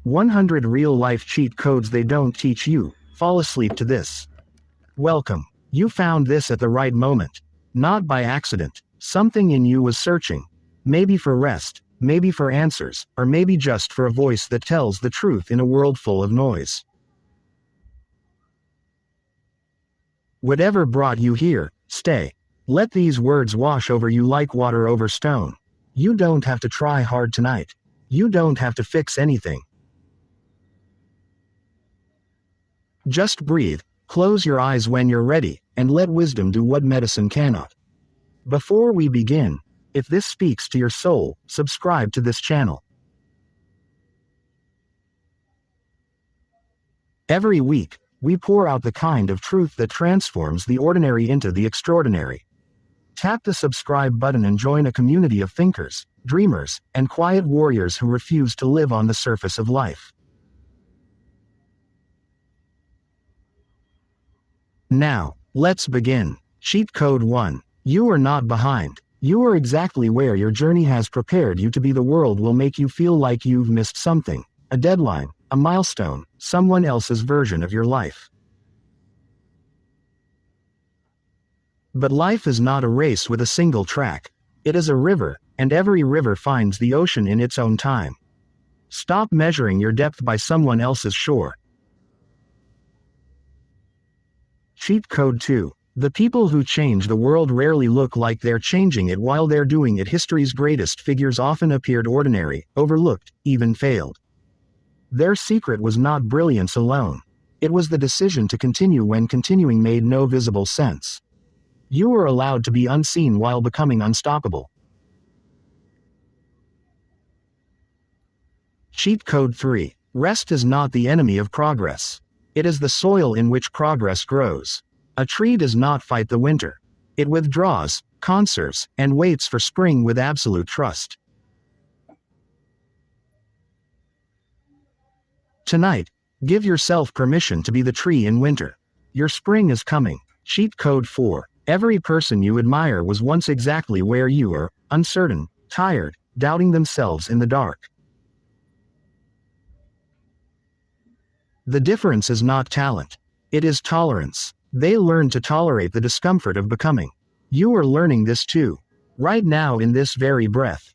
100 real-life cheat codes they don't teach you. Fall asleep to this. Welcome. You found this at the right moment. Not by accident. Something in you was searching. Maybe for rest, maybe for answers, or maybe just for a voice that tells the truth in a world full of noise. Whatever brought you here, stay. Let these words wash over you like water over stone. You don't have to try hard tonight. You don't have to fix anything. Just breathe, close your eyes when you're ready, and let wisdom do what medicine cannot. Before we begin, if this speaks to your soul, subscribe to this channel. Every week, we pour out the kind of truth that transforms the ordinary into the extraordinary. Tap the subscribe button and join a community of thinkers, dreamers, and quiet warriors who refuse to live on the surface of life. Now, let's begin. Cheat Code 1. You are not behind. You are exactly where your journey has prepared you to be. The world will make you feel like you've missed something, a deadline, a milestone, someone else's version of your life. But life is not a race with a single track. It is a river, and every river finds the ocean in its own time. Stop measuring your depth by someone else's shore. Cheat Code 2. The people who change the world rarely look like they're changing it while they're doing it. History's greatest figures often appeared ordinary, overlooked, even failed. Their secret was not brilliance alone. It was the decision to continue when continuing made no visible sense. You were allowed to be unseen while becoming unstoppable. Cheat Code 3. Rest is not the enemy of progress. It is the soil in which progress grows. A tree does not fight the winter. It withdraws, conserves, and waits for spring with absolute trust. Tonight, give yourself permission to be the tree in winter. Your spring is coming. Cheat Code 4. Every person you admire was once exactly where you were, uncertain, tired, doubting themselves in the dark. The difference is not talent. It is tolerance. They learn to tolerate the discomfort of becoming. You are learning this too. Right now in this very breath.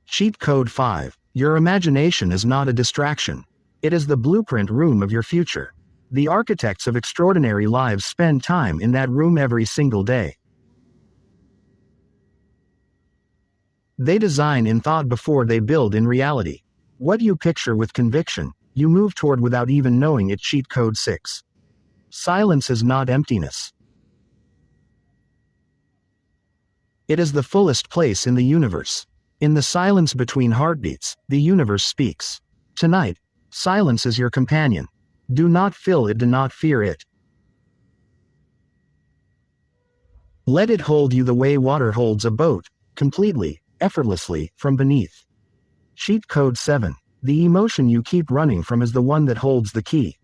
Cheat Code 5. Your imagination is not a distraction. It is the blueprint room of your future. The architects of extraordinary lives spend time in that room every single day. They design in thought before they build in reality. What you picture with conviction, you move toward without even knowing it. Cheat Code 6. Silence is not emptiness. It is the fullest place in the universe. In the silence between heartbeats, the universe speaks. Tonight, silence is your companion. Do not fill it, do not fear it. Let it hold you the way water holds a boat, completely, effortlessly, from beneath. Cheat Code 7. The emotion you keep running from is the one that holds the key.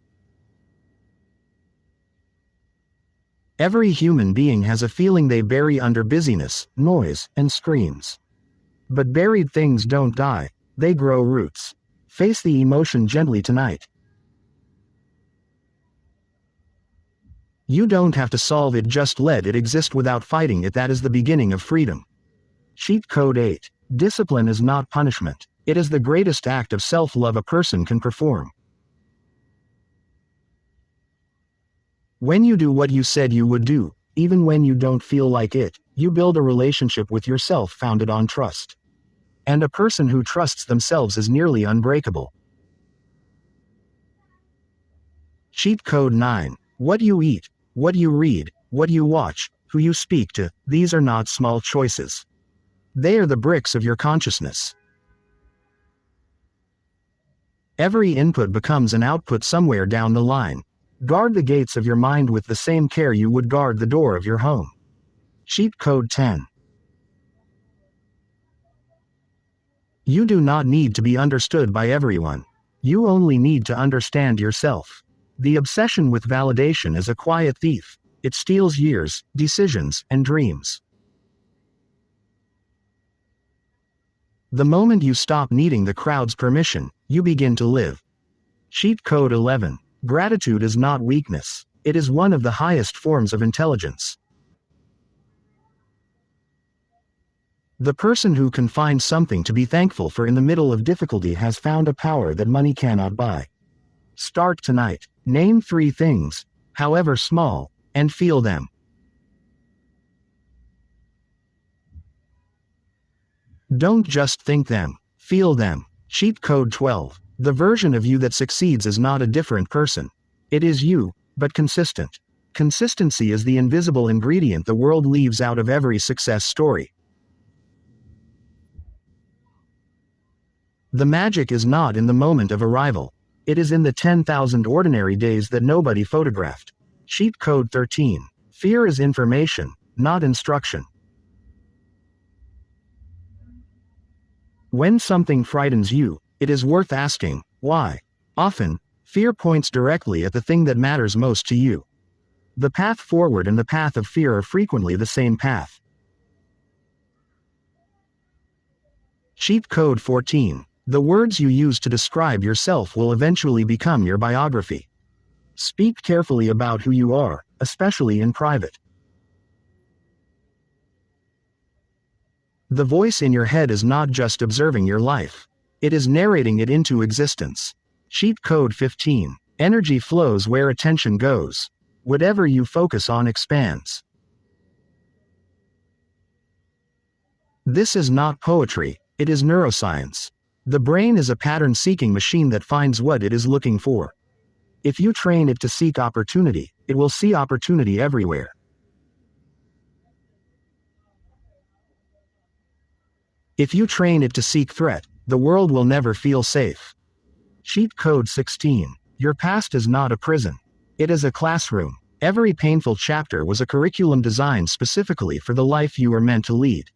Every human being has a feeling they bury under busyness, noise, and screams. But buried things don't die, they grow roots. Face the emotion gently tonight. You don't have to solve it, just let it exist without fighting it. That is the beginning of freedom. Cheat Code 8. Discipline is not punishment. It is the greatest act of self-love a person can perform. When you do what you said you would do, even when you don't feel like it, you build a relationship with yourself founded on trust. And a person who trusts themselves is nearly unbreakable. Cheat Code 9. What you eat, what you read, what you watch, who you speak to, these are not small choices. They are the bricks of your consciousness. Every input becomes an output somewhere down the line. Guard the gates of your mind with the same care you would guard the door of your home. Cheat Code 10. You do not need to be understood by everyone. You only need to understand yourself. The obsession with validation is a quiet thief. It steals years, decisions, and dreams. The moment you stop needing the crowd's permission, you begin to live. Cheat code 11. Gratitude is not weakness. It is one of the highest forms of intelligence. The person who can find something to be thankful for in the middle of difficulty has found a power that money cannot buy. Start tonight. Name 3 things, however small, and feel them. Don't just think them, feel them. Cheat code 12. The version of you that succeeds is not a different person. It is you, but consistent. Consistency is the invisible ingredient the world leaves out of every success story. The magic is not in the moment of arrival. It is in the 10,000 ordinary days that nobody photographed. Cheat code 13. Fear is information, not instruction. When something frightens you, it is worth asking, why? Often, fear points directly at the thing that matters most to you. The path forward and the path of fear are frequently the same path. Cheat code 14. The words you use to describe yourself will eventually become your biography. Speak carefully about who you are, especially in private. The voice in your head is not just observing your life. It is narrating it into existence. Cheat code 15. Energy flows where attention goes. Whatever you focus on expands. This is not poetry, it is neuroscience. The brain is a pattern-seeking machine that finds what it is looking for. If you train it to seek opportunity, it will see opportunity everywhere. If you train it to seek threat, the world will never feel safe. Cheat code 16. Your past is not a prison. It is a classroom. Every painful chapter was a curriculum designed specifically for the life you were meant to lead.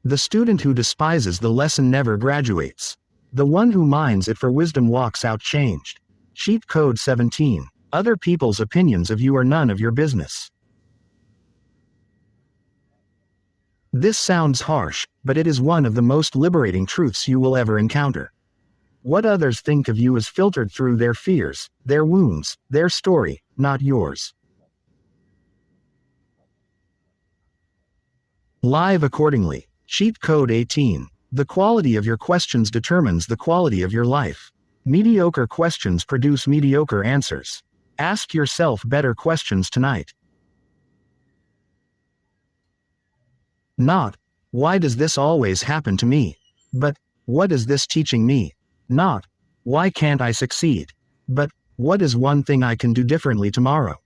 The student who despises the lesson never graduates. The one who mines it for wisdom walks out changed. Cheat code 17. Other people's opinions of you are none of your business. This sounds harsh, but it is one of the most liberating truths you will ever encounter. What others think of you is filtered through their fears, their wounds, their story, not yours. Live accordingly. Cheat code 18. The quality of your questions determines the quality of your life. Mediocre questions produce mediocre answers. Ask yourself better questions tonight. Not, why does this always happen to me? But, what is this teaching me? Not, why can't I succeed? But, what is one thing I can do differently tomorrow?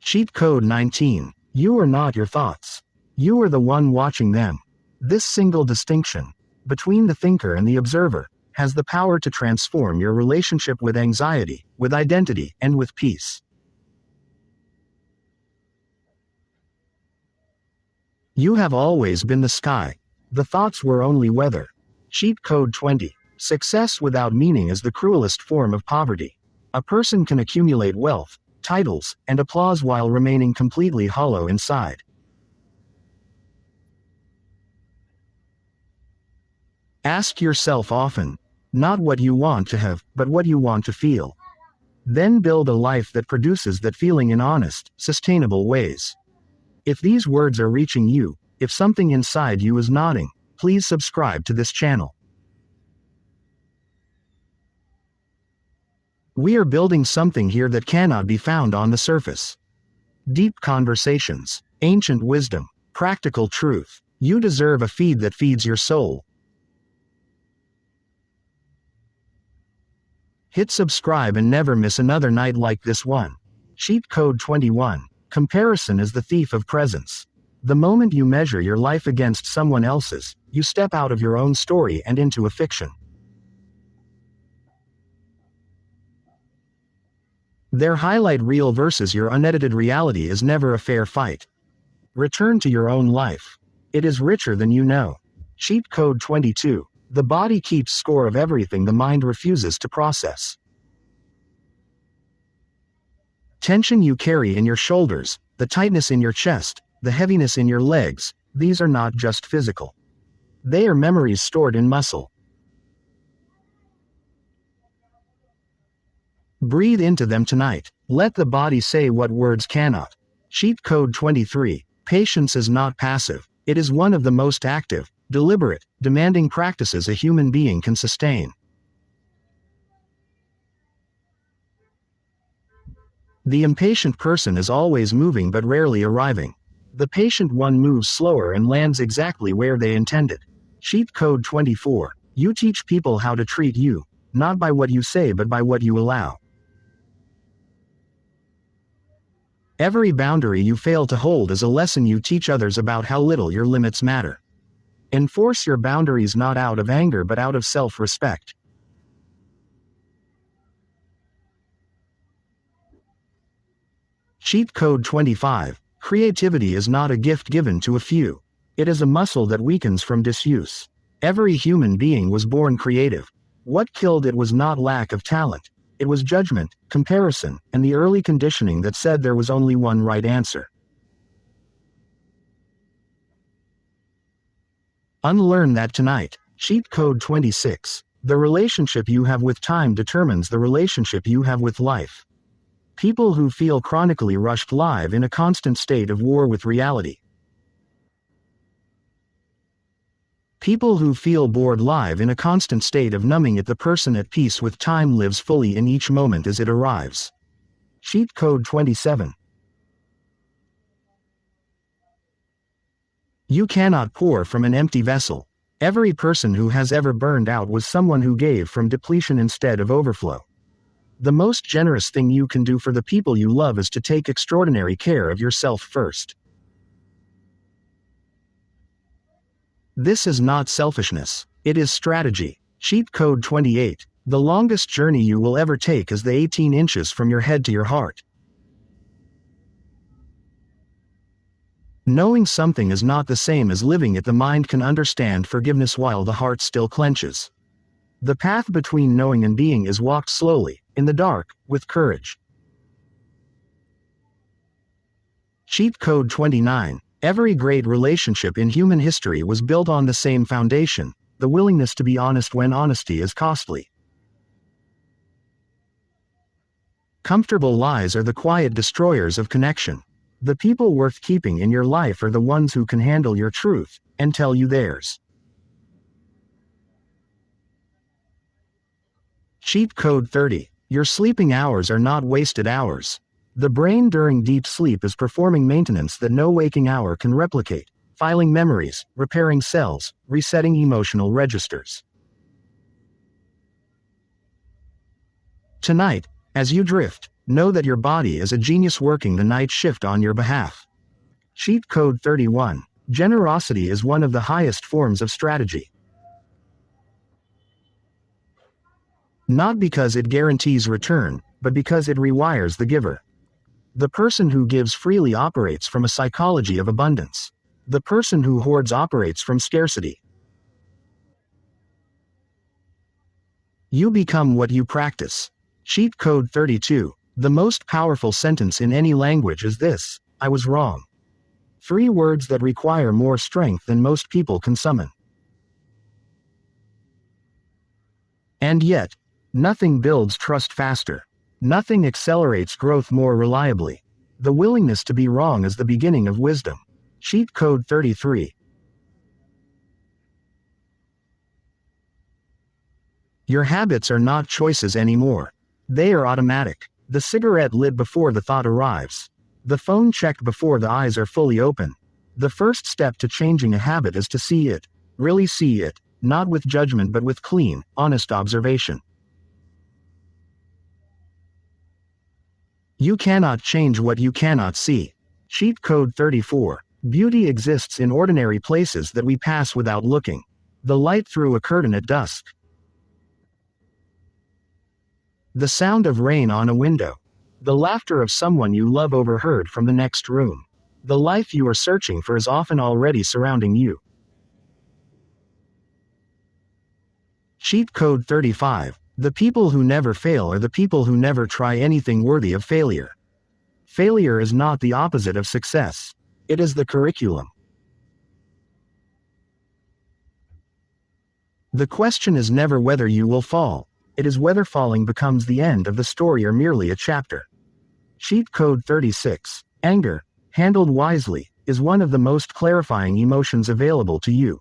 Cheat code 19. You are not your thoughts. You are the one watching them. This single distinction, between the thinker and the observer, has the power to transform your relationship with anxiety, with identity, and with peace. You have always been the sky. The thoughts were only weather. Cheat code 20. Success without meaning is the cruelest form of poverty. A person can accumulate wealth, titles, and applause while remaining completely hollow inside. Ask yourself often, not what you want to have, but what you want to feel. Then build a life that produces that feeling in honest, sustainable ways. If these words are reaching you, if something inside you is nodding, please subscribe to this channel. We are building something here that cannot be found on the surface. Deep conversations, ancient wisdom, practical truth. You deserve a feed that feeds your soul. Hit subscribe and never miss another night like this one. Cheat code 21. Comparison is the thief of presence. The moment you measure your life against someone else's, you step out of your own story and into a fiction. Their highlight reel versus your unedited reality is never a fair fight. Return to your own life. It is richer than you know. Cheat code 22. The body keeps score of everything the mind refuses to process. Tension you carry in your shoulders, the tightness in your chest, the heaviness in your legs, these are not just physical. They are memories stored in muscle. Breathe into them tonight. Let the body say what words cannot. Cheat Code 23. Patience is not passive. It is one of the most active, deliberate, demanding practices a human being can sustain. The impatient person is always moving but rarely arriving. The patient one moves slower and lands exactly where they intended. Cheat Code 24. You teach people how to treat you, not by what you say but by what you allow. Every boundary you fail to hold is a lesson you teach others about how little your limits matter. Enforce your boundaries not out of anger but out of self-respect. Cheat Code 25. Creativity is not a gift given to a few. It is a muscle that weakens from disuse. Every human being was born creative. What killed it was not lack of talent. It was judgment, comparison, and the early conditioning that said there was only one right answer. Unlearn that tonight. Cheat Code 26. The relationship you have with time determines the relationship you have with life. People who feel chronically rushed live in a constant state of war with reality. People who feel bored live in a constant state of numbing it. The person at peace with time lives fully in each moment as it arrives. Cheat Code 27. You cannot pour from an empty vessel. Every person who has ever burned out was someone who gave from depletion instead of overflow. The most generous thing you can do for the people you love is to take extraordinary care of yourself first. This is not selfishness. It is strategy. Cheat Code 28. The longest journey you will ever take is the 18 inches from your head to your heart. Knowing something is not the same as living it. The mind can understand forgiveness while the heart still clenches. The path between knowing and being is walked slowly, in the dark, with courage. Cheat Code 29. Every great relationship in human history was built on the same foundation, the willingness to be honest when honesty is costly. Comfortable lies are the quiet destroyers of connection. The people worth keeping in your life are the ones who can handle your truth, and tell you theirs. Cheat Code 30. Your sleeping hours are not wasted hours. The brain during deep sleep is performing maintenance that no waking hour can replicate, filing memories, repairing cells, resetting emotional registers. Tonight, as you drift, know that your body is a genius working the night shift on your behalf. Cheat Code 31. Generosity is one of the highest forms of strategy. Not because it guarantees return, but because it rewires the giver. The person who gives freely operates from a psychology of abundance. The person who hoards operates from scarcity. You become what you practice. Cheat Code 32. The most powerful sentence in any language is this: I was wrong. 3 words that require more strength than most people can summon. And yet, nothing builds trust faster. Nothing accelerates growth more reliably. The willingness to be wrong is the beginning of wisdom. Cheat Code 33. Your habits are not choices anymore. They are automatic. The cigarette lit before the thought arrives. The phone checked before the eyes are fully open. The first step to changing a habit is to see it. Really see it, not with judgment but with clean, honest observation. You cannot change what you cannot see. Cheat Code 34. Beauty exists in ordinary places that we pass without looking. The light through a curtain at dusk. The sound of rain on a window. The laughter of someone you love overheard from the next room. The life you are searching for is often already surrounding you. Cheat Code 35. The people who never fail are the people who never try anything worthy of failure. Failure is not the opposite of success. It is the curriculum. The question is never whether you will fall. It is whether falling becomes the end of the story or merely a chapter. Cheat code 36. Anger, handled wisely, is one of the most clarifying emotions available to you.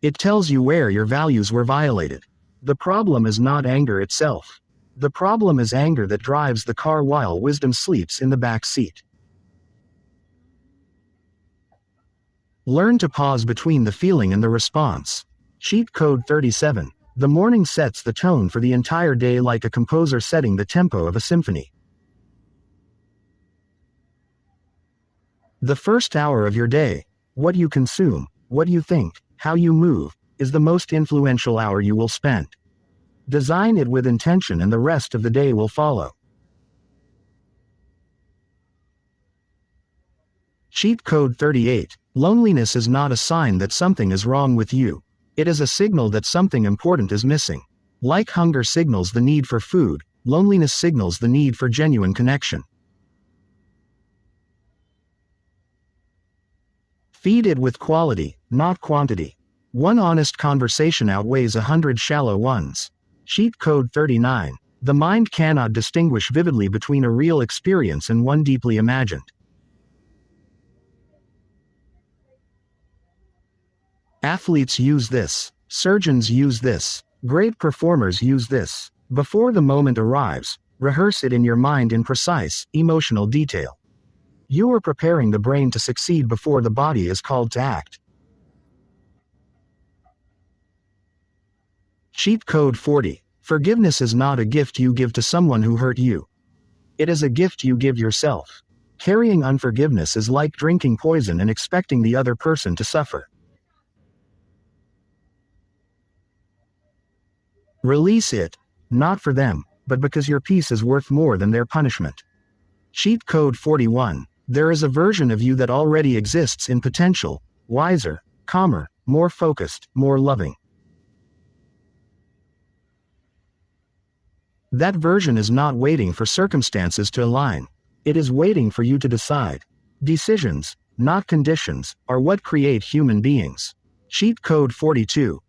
It tells you where your values were violated. The problem is not anger itself. The problem is anger that drives the car while wisdom sleeps in the back seat. Learn to pause between the feeling and the response. Cheat code 37. The morning sets the tone for the entire day like a composer setting the tempo of a symphony. The first hour of your day, what you consume, what you think, how you move, is the most influential hour you will spend. Design it with intention and the rest of the day will follow. Cheat code 38. Loneliness is not a sign that something is wrong with you. It is a signal that something important is missing. Like hunger signals the need for food, loneliness signals the need for genuine connection. Feed it with quality, not quantity. One honest conversation outweighs 100 shallow ones. Cheat code 39. The mind cannot distinguish vividly between a real experience and one deeply imagined. Athletes use this. Surgeons use this. Great performers use this. Before the moment arrives, rehearse it in your mind in precise, emotional detail. You are preparing the brain to succeed before the body is called to act. Cheat code 40. Forgiveness is not a gift you give to someone who hurt you. It is a gift you give yourself. Carrying unforgiveness is like drinking poison and expecting the other person to suffer. Release it, not for them, but because your peace is worth more than their punishment. Cheat code 41. There is a version of you that already exists in potential, wiser, calmer, more focused, more loving. That version is not waiting for circumstances to align. It is waiting for you to decide. Decisions, not conditions, are what create human beings. Cheat code 42.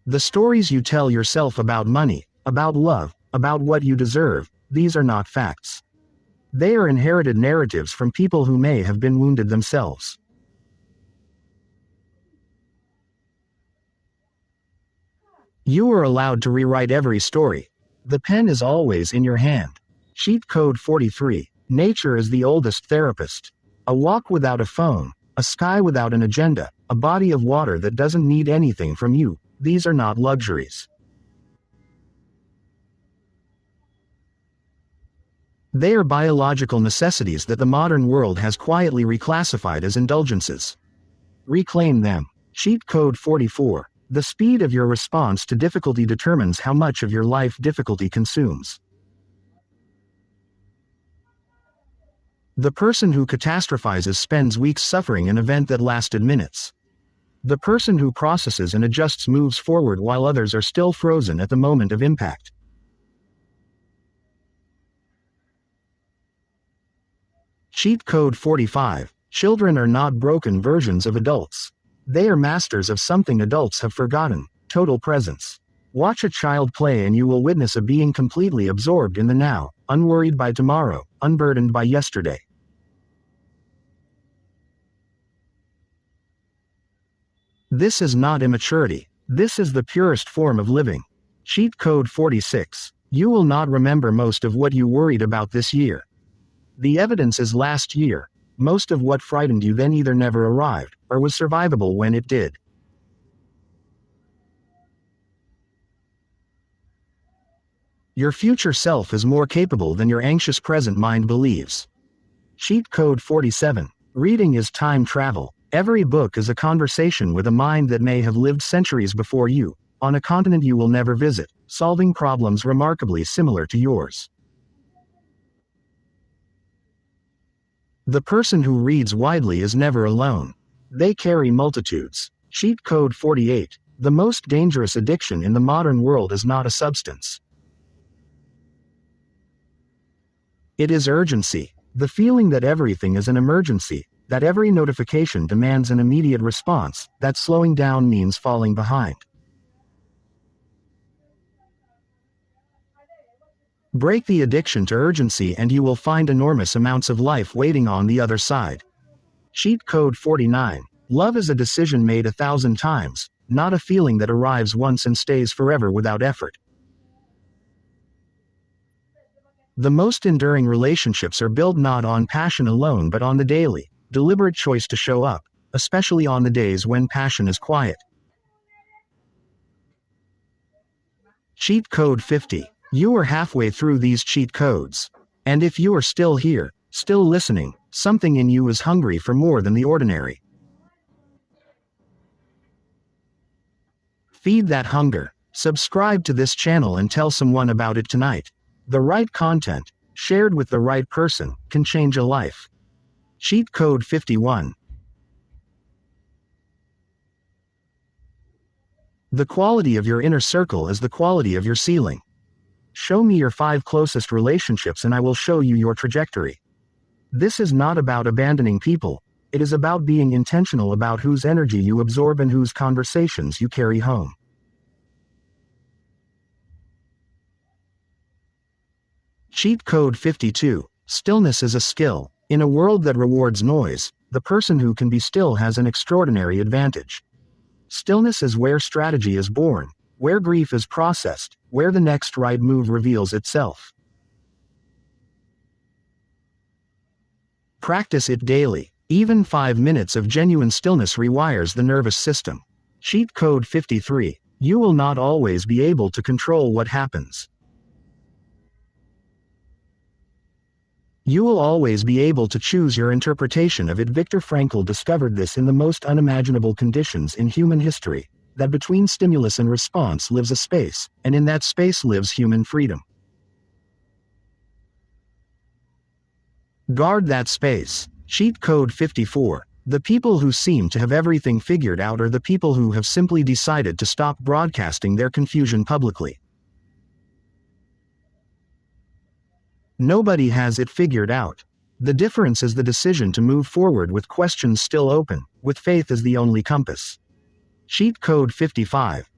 The stories you tell yourself about money, about love, about what you deserve, these are not facts. They are inherited narratives from people who may have been wounded themselves. You are allowed to rewrite every story. The pen is always in your hand. Cheat code 43. Nature is the oldest therapist. A walk without a phone, a sky without an agenda, a body of water that doesn't need anything from you. These are not luxuries. They are biological necessities that the modern world has quietly reclassified as indulgences. Reclaim them. Cheat code 44. The speed of your response to difficulty determines how much of your life difficulty consumes. The person who catastrophizes spends weeks suffering an event that lasted minutes. The person who processes and adjusts moves forward while others are still frozen at the moment of impact. Cheat code 45. Children are not broken versions of adults. They are masters of something adults have forgotten: total presence. Watch a child play and you will witness a being completely absorbed in the now, unworried by tomorrow, unburdened by yesterday. This is not immaturity. This is the purest form of living. Cheat code 46. You will not remember most of what you worried about this year. The evidence is last year. Most of what frightened you then either never arrived, or was survivable when it did. Your future self is more capable than your anxious present mind believes. Cheat code 47. Reading is time travel. Every book is a conversation with a mind that may have lived centuries before you, on a continent you will never visit, solving problems remarkably similar to yours. The person who reads widely is never alone. They carry multitudes. Cheat code 48. The most dangerous addiction in the modern world is not a substance. It is urgency. The feeling that everything is an emergency, that every notification demands an immediate response, that slowing down means falling behind. Break the addiction to urgency and you will find enormous amounts of life waiting on the other side. Cheat Code 49. Love is a decision made 1,000 times, not a feeling that arrives once and stays forever without effort. The most enduring relationships are built not on passion alone but on the daily, deliberate choice to show up, especially on the days when passion is quiet. Cheat Code 50. You are halfway through these cheat codes. And if you are still here, still listening, something in you is hungry for more than the ordinary. Feed that hunger. Subscribe to this channel and tell someone about it tonight. The right content, shared with the right person, can change a life. Cheat Code 51. The quality of your inner circle is the quality of your ceiling. Show me your 5 closest relationships and I will show you your trajectory. This is not about abandoning people, it is about being intentional about whose energy you absorb and whose conversations you carry home. Cheat Code 52. Stillness is a skill. In a world that rewards noise, the person who can be still has an extraordinary advantage. Stillness is where strategy is born, where grief is processed, where the next right move reveals itself. Practice it daily. Even 5 minutes of genuine stillness rewires the nervous system. Cheat Code 53. You will not always be able to control what happens. You will always be able to choose your interpretation of it. Viktor Frankl discovered this in the most unimaginable conditions in human history, that between stimulus and response lives a space, and in that space lives human freedom. Guard that space. Cheat Code 54. The people who seem to have everything figured out are the people who have simply decided to stop broadcasting their confusion publicly. Nobody has it figured out. The difference is the decision to move forward with questions still open, with faith as the only compass. Cheat Code 55.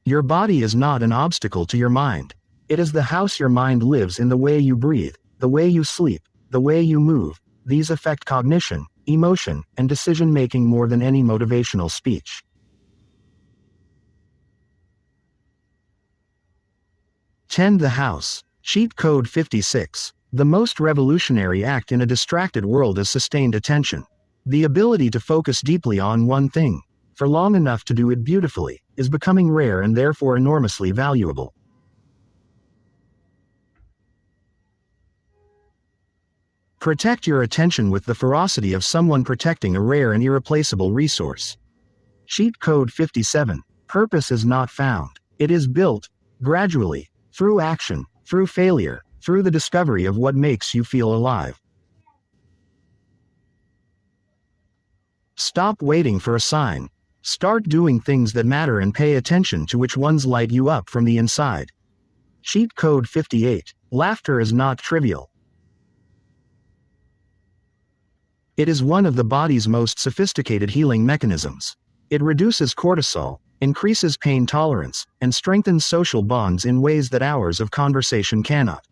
Your body is not an obstacle to your mind. It is the house your mind lives in. The way you breathe, the way you sleep, the way you move, these affect cognition, emotion, and decision-making more than any motivational speech. Tend the house. Cheat Code 56. The most revolutionary act in a distracted world is sustained attention. The ability to focus deeply on one thing, for long enough to do it beautifully, is becoming rare and therefore enormously valuable. Protect your attention with the ferocity of someone protecting a rare and irreplaceable resource. Cheat Code 57. Purpose is not found. It is built, gradually, through action, through failure, through the discovery of what makes you feel alive. Stop waiting for a sign. Start doing things that matter and pay attention to which ones light you up from the inside. Cheat Code 58. Laughter is not trivial. It is one of the body's most sophisticated healing mechanisms. It reduces cortisol, increases pain tolerance, and strengthens social bonds in ways that hours of conversation cannot.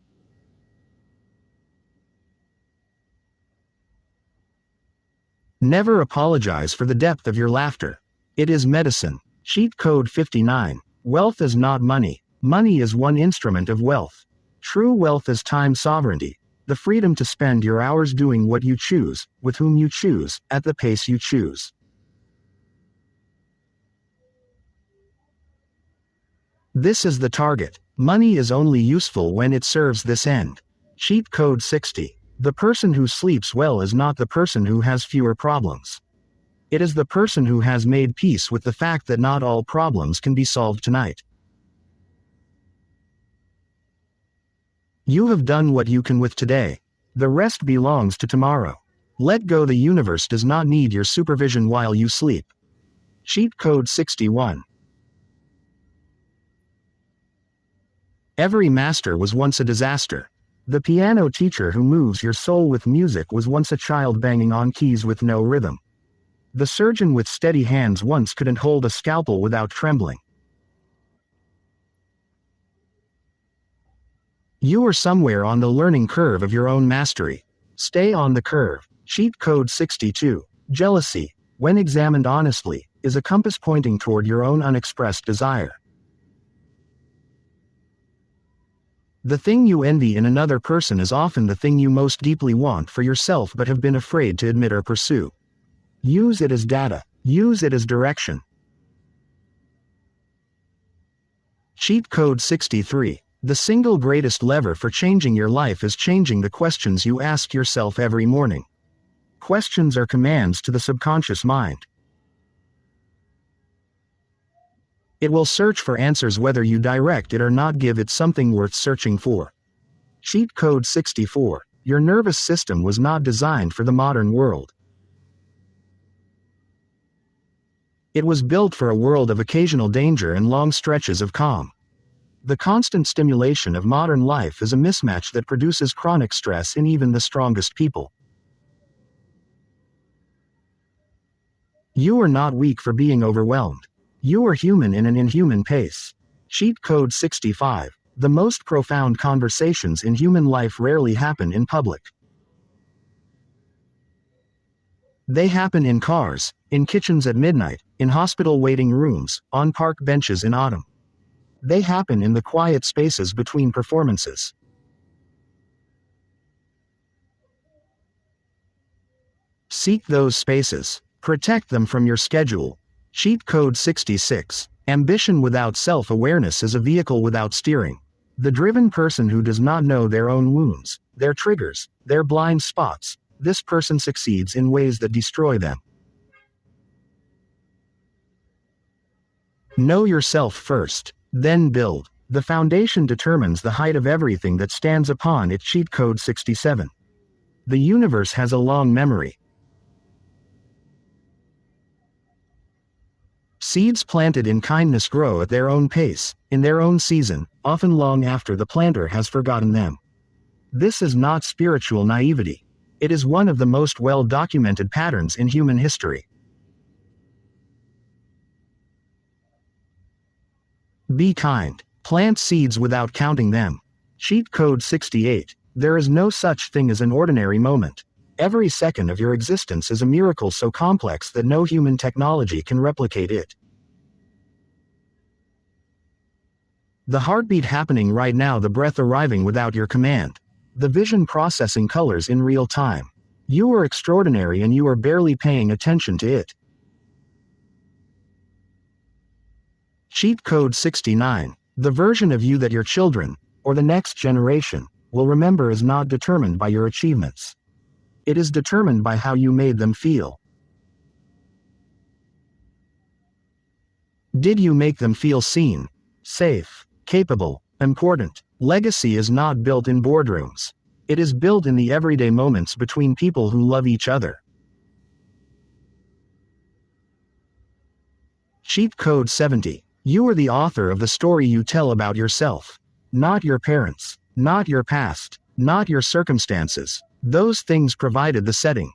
Never apologize for the depth of your laughter. It is medicine. Cheat Code 59. Wealth is not money. Money is one instrument of wealth. True wealth is time sovereignty, the freedom to spend your hours doing what you choose, with whom you choose, at the pace you choose. This is the target. Money is only useful when it serves this end. Cheat Code 60. The person who sleeps well is not the person who has fewer problems. It is the person who has made peace with the fact that not all problems can be solved tonight. You have done what you can with today. The rest belongs to tomorrow. Let go. The universe does not need your supervision while you sleep. Cheat code 61. Every master was once a disaster. The piano teacher who moves your soul with music was once a child banging on keys with no rhythm. The surgeon with steady hands once couldn't hold a scalpel without trembling. You are somewhere on the learning curve of your own mastery. Stay on the curve. Cheat code 62. Jealousy, when examined honestly, is a compass pointing toward your own unexpressed desire. The thing you envy in another person is often the thing you most deeply want for yourself but have been afraid to admit or pursue. Use it as data. Use it as direction. Cheat code 63. The single greatest lever for changing your life is changing the questions you ask yourself every morning. Questions are commands to the subconscious mind. It will search for answers whether you direct it or not. Give it something worth searching for. Cheat code 64. Your nervous system was not designed for the modern world. It was built for a world of occasional danger and long stretches of calm. The constant stimulation of modern life is a mismatch that produces chronic stress in even the strongest people. You are not weak for being overwhelmed. You are human in an inhuman pace. Cheat code 65. The most profound conversations in human life rarely happen in public. They happen in cars, in kitchens at midnight, in hospital waiting rooms, on park benches in autumn. They happen in the quiet spaces between performances. Seek those spaces. Protect them from your schedule. Cheat code 66. Ambition without self-awareness is a vehicle without steering. The driven person who does not know their own wounds, their triggers, their blind spots, this person succeeds in ways that destroy them. Know yourself first, then build. The foundation determines the height of everything that stands upon it. Cheat code 67. The universe has a long memory. Seeds planted in kindness grow at their own pace, in their own season, often long after the planter has forgotten them. This is not spiritual naivety. It is one of the most well-documented patterns in human history. Be kind. Plant seeds without counting them. Cheat code 68. There is no such thing as an ordinary moment. Every second of your existence is a miracle so complex that no human technology can replicate it. The heartbeat happening right now, the breath arriving without your command. The vision processing colors in real time. You are extraordinary and you are barely paying attention to it. Cheat code 69. The version of you that your children, or the next generation, will remember is not determined by your achievements. It is determined by how you made them feel. Did you make them feel seen, safe, capable, important? Legacy is not built in boardrooms. It is built in the everyday moments between people who love each other. Cheat code 70. You are the author of the story you tell about yourself. Not your parents, not your past, not your circumstances. Those things provided the setting.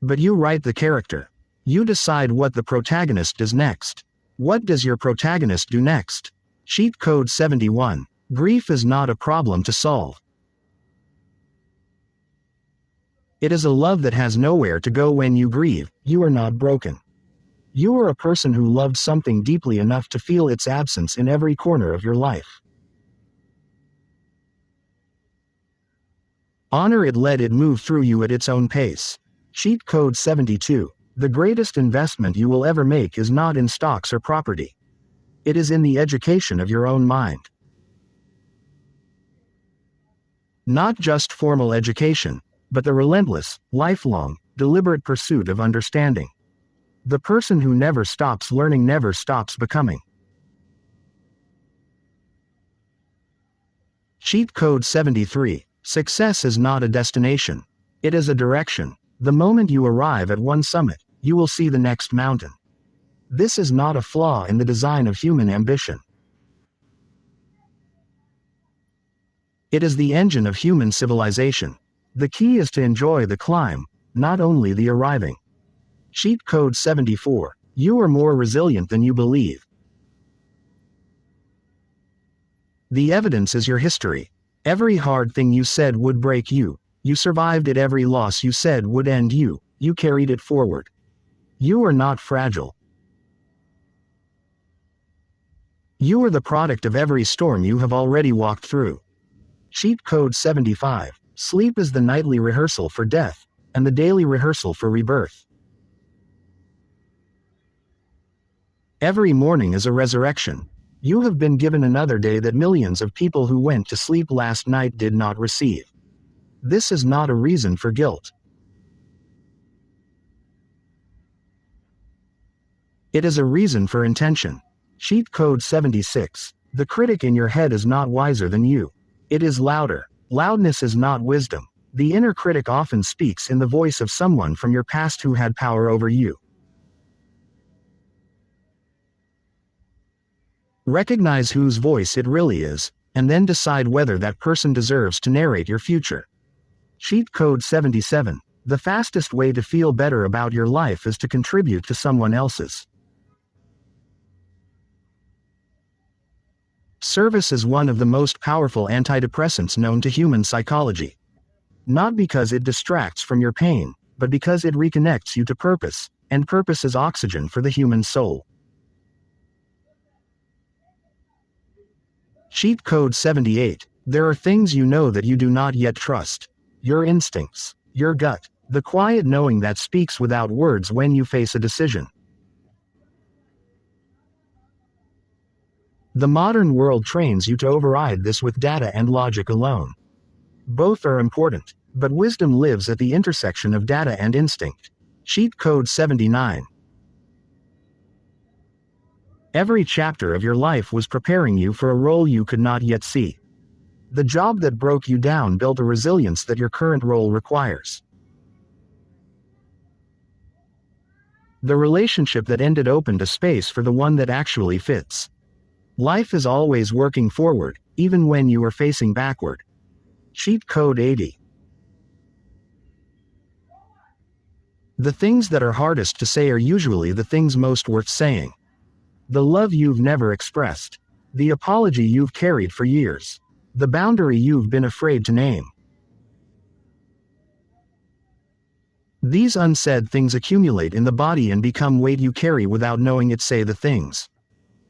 But you write the character. You decide what the protagonist does next. What does your protagonist do next? Cheat code 71. Grief is not a problem to solve. It is a love that has nowhere to go when you grieve. You are not broken. You are a person who loved something deeply enough to feel its absence in every corner of your life. Honor it, let it move through you at its own pace. Cheat code 72. The greatest investment you will ever make is not in stocks or property. It is in the education of your own mind. Not just formal education, but the relentless, lifelong, deliberate pursuit of understanding. The person who never stops learning never stops becoming. Cheat code 73. Success is not a destination. It is a direction. The moment you arrive at one summit, you will see the next mountain. This is not a flaw in the design of human ambition. It is the engine of human civilization. The key is to enjoy the climb, not only the arriving. Cheat Code 74. You are more resilient than you believe. The evidence is your history. Every hard thing you said would break you. You survived it. Every loss you said would end you. You carried it forward. You are not fragile. You are the product of every storm you have already walked through. Cheat Code 75. Sleep is the nightly rehearsal for death, and the daily rehearsal for rebirth. Every morning is a resurrection. You have been given another day that millions of people who went to sleep last night did not receive. This is not a reason for guilt. It is a reason for intention. Cheat Code 76. The critic in your head is not wiser than you. It is louder. Loudness is not wisdom. The inner critic often speaks in the voice of someone from your past who had power over you. Recognize whose voice it really is, and then decide whether that person deserves to narrate your future. Cheat Code 77. The fastest way to feel better about your life is to contribute to someone else's. Service is one of the most powerful antidepressants known to human psychology. Not because it distracts from your pain, but because it reconnects you to purpose, and purpose is oxygen for the human soul. Cheat Code 78. There are things you know that you do not yet trust. Your instincts, your gut, the quiet knowing that speaks without words when you face a decision. The modern world trains you to override this with data and logic alone. Both are important, but wisdom lives at the intersection of data and instinct. Cheat Code 79. Every chapter of your life was preparing you for a role you could not yet see. The job that broke you down built a resilience that your current role requires. The relationship that ended opened a space for the one that actually fits. Life is always working forward, even when you are facing backward. Cheat Code 80. The things that are hardest to say are usually the things most worth saying. The love you've never expressed. The apology you've carried for years. The boundary you've been afraid to name. These unsaid things accumulate in the body and become weight you carry without knowing it. Say the things.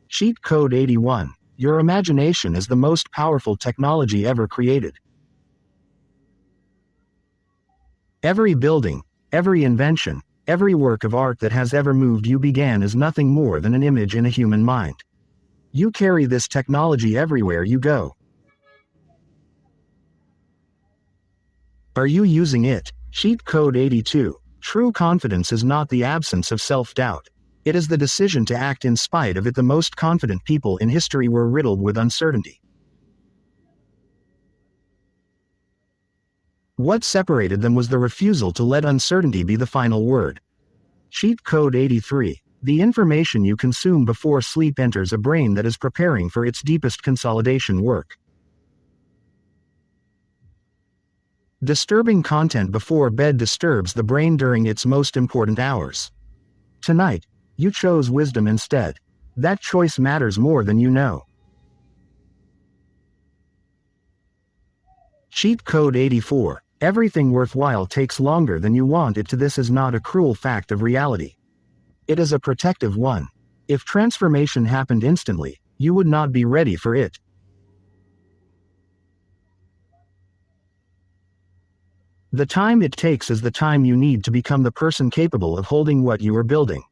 Cheat Code 81. Your imagination is the most powerful technology ever created. Every building, every invention, every work of art that has ever moved you began as nothing more than an image in a human mind. You carry this technology everywhere you go. Are you using it? Cheat Code 82. True confidence is not the absence of self-doubt. It is the decision to act in spite of it. The most confident people in history were riddled with uncertainty. What separated them was the refusal to let uncertainty be the final word. Cheat Code 83. The information you consume before sleep enters a brain that is preparing for its deepest consolidation work. Disturbing content before bed disturbs the brain during its most important hours. Tonight, you chose wisdom instead. That choice matters more than you know. Cheat Code 84. Everything worthwhile takes longer than you want it to. This is not a cruel fact of reality. It is a protective one. If transformation happened instantly, you would not be ready for it. The time it takes is the time you need to become the person capable of holding what you are building.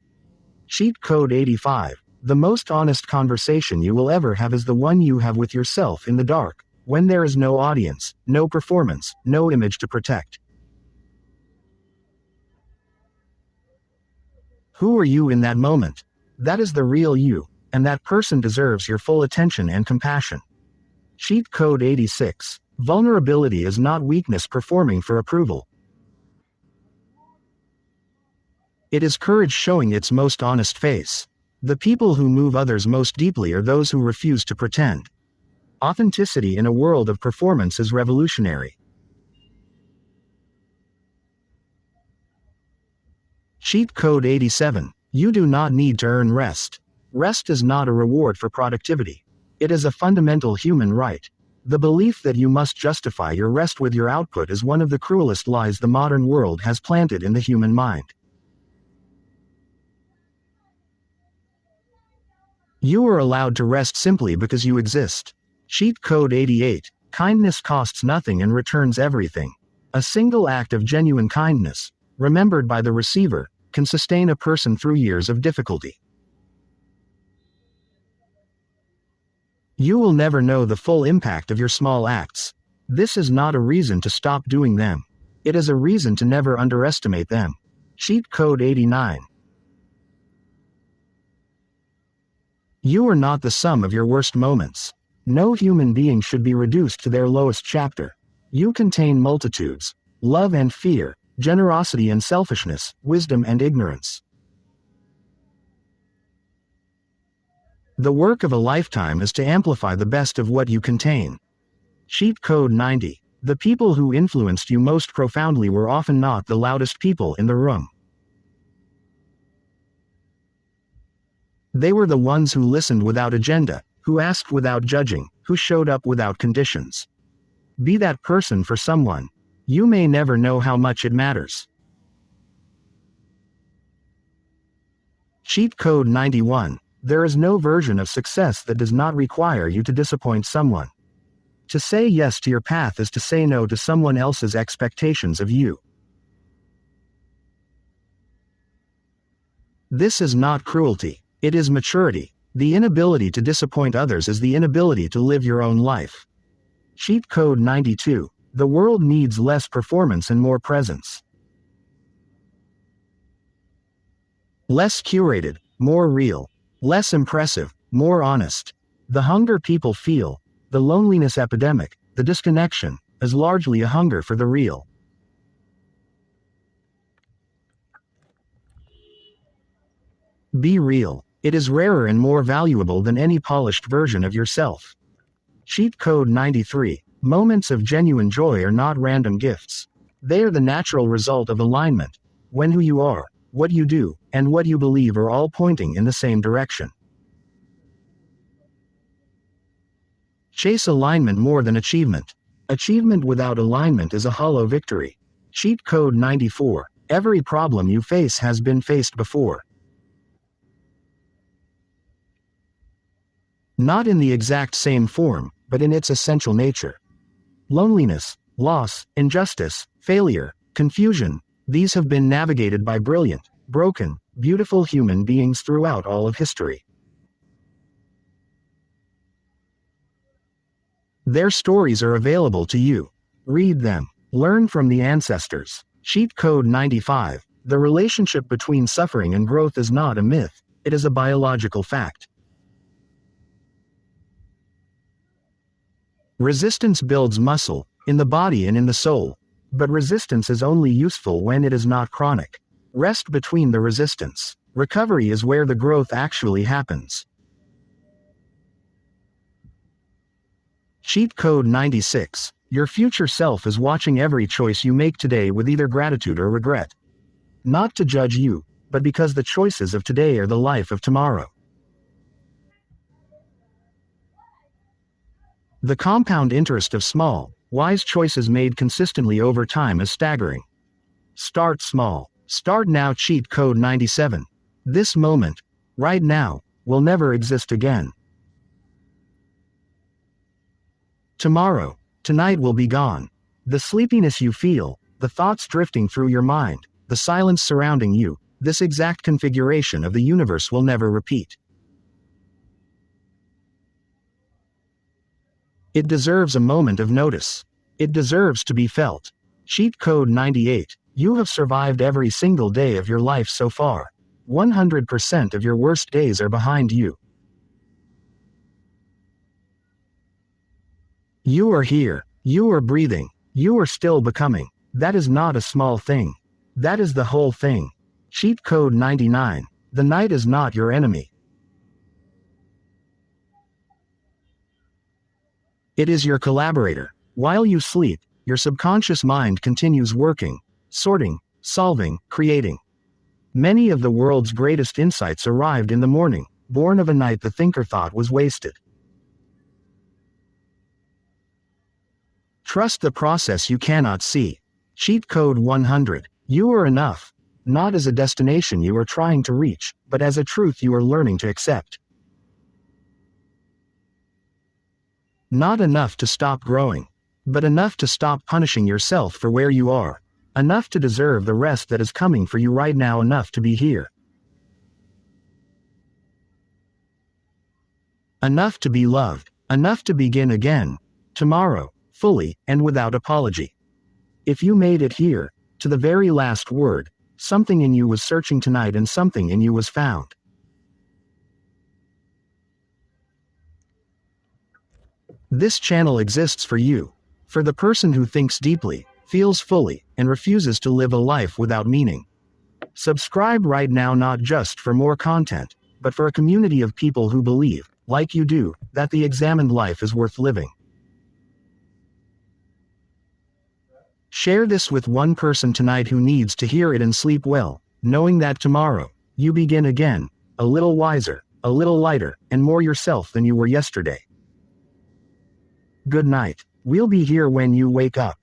Cheat Code 85. The most honest conversation you will ever have is the one you have with yourself in the dark, when there is no audience, no performance, no image to protect. Who are you in that moment? That is the real you, and that person deserves your full attention and compassion. Cheat Code 86. Vulnerability is not weakness performing for approval. It is courage showing its most honest face. The people who move others most deeply are those who refuse to pretend. Authenticity in a world of performance is revolutionary. Cheat Code 87. You do not need to earn rest. Rest is not a reward for productivity. It is a fundamental human right. The belief that you must justify your rest with your output is one of the cruelest lies the modern world has planted in the human mind. You are allowed to rest simply because you exist. Cheat Code 88. Kindness costs nothing and returns everything. A single act of genuine kindness, remembered by the receiver, can sustain a person through years of difficulty. You will never know the full impact of your small acts. This is not a reason to stop doing them. It is a reason to never underestimate them. Cheat Code 89. You are not the sum of your worst moments. No human being should be reduced to their lowest chapter. You contain multitudes, love and fear, generosity and selfishness, wisdom and ignorance. The work of a lifetime is to amplify the best of what you contain. Cheat Code 90. The people who influenced you most profoundly were often not the loudest people in the room. They were the ones who listened without agenda, who asked without judging, who showed up without conditions. Be that person for someone. You may never know how much it matters. Cheat Code 91. There is no version of success that does not require you to disappoint someone. To say yes to your path is to say no to someone else's expectations of you. This is not cruelty. It is maturity. The inability to disappoint others is the inability to live your own life. Cheat Code 92. The world needs less performance and more presence. Less curated, more real. Less impressive, more honest. The hunger people feel, the loneliness epidemic, the disconnection, is largely a hunger for the real. Be real. It is rarer and more valuable than any polished version of yourself. Cheat Code 93. Moments of genuine joy are not random gifts. They are the natural result of alignment, when who you are, what you do, and what you believe are all pointing in the same direction. Chase alignment more than achievement. Achievement without alignment is a hollow victory. Cheat Code 94. Every problem you face has been faced before. Not in the exact same form, but in its essential nature. Loneliness, loss, injustice, failure, confusion, these have been navigated by brilliant, broken, beautiful human beings throughout all of history. Their stories are available to you. Read them. Learn from the ancestors. Cheat Code 95. The relationship between suffering and growth is not a myth, it is a biological fact. Resistance builds muscle, in the body and in the soul. But resistance is only useful when it is not chronic. Rest between the resistance. Recovery is where the growth actually happens. Cheat Code 96. Your future self is watching every choice you make today with either gratitude or regret. Not to judge you, but because the choices of today are the life of tomorrow. The compound interest of small, wise choices made consistently over time is staggering. Start small. Start now. Cheat Code 97. This moment, right now, will never exist again. Tomorrow, tonight will be gone. The sleepiness you feel, the thoughts drifting through your mind, the silence surrounding you, this exact configuration of the universe will never repeat. It deserves a moment of notice. It deserves to be felt. Cheat Code 98. You have survived every single day of your life so far. 100% of your worst days are behind you. You are here. You are breathing. You are still becoming. That is not a small thing. That is the whole thing. Cheat code 99. The night is not your enemy. It is your collaborator. While you sleep, your subconscious mind continues working, sorting, solving, creating. Many of the world's greatest insights arrived in the morning, born of a night the thinker thought was wasted. Trust the process you cannot see. Cheat code 100. You are enough. Not as a destination you are trying to reach, but as a truth you are learning to accept. Not enough to stop growing, but enough to stop punishing yourself for where you are. Enough to deserve the rest that is coming for you right now, enough to be here. Enough to be loved, enough to begin again, tomorrow, fully, and without apology. If you made it here, to the very last word, something in you was searching tonight and something in you was found. This channel exists for you, for the person who thinks deeply, feels fully, and refuses to live a life without meaning. Subscribe right now, not just for more content, but for a community of people who believe, like you do, that the examined life is worth living. Share this with one person tonight who needs to hear it and sleep well, knowing that tomorrow, you begin again, a little wiser, a little lighter, and more yourself than you were yesterday. Good night. We'll be here when you wake up.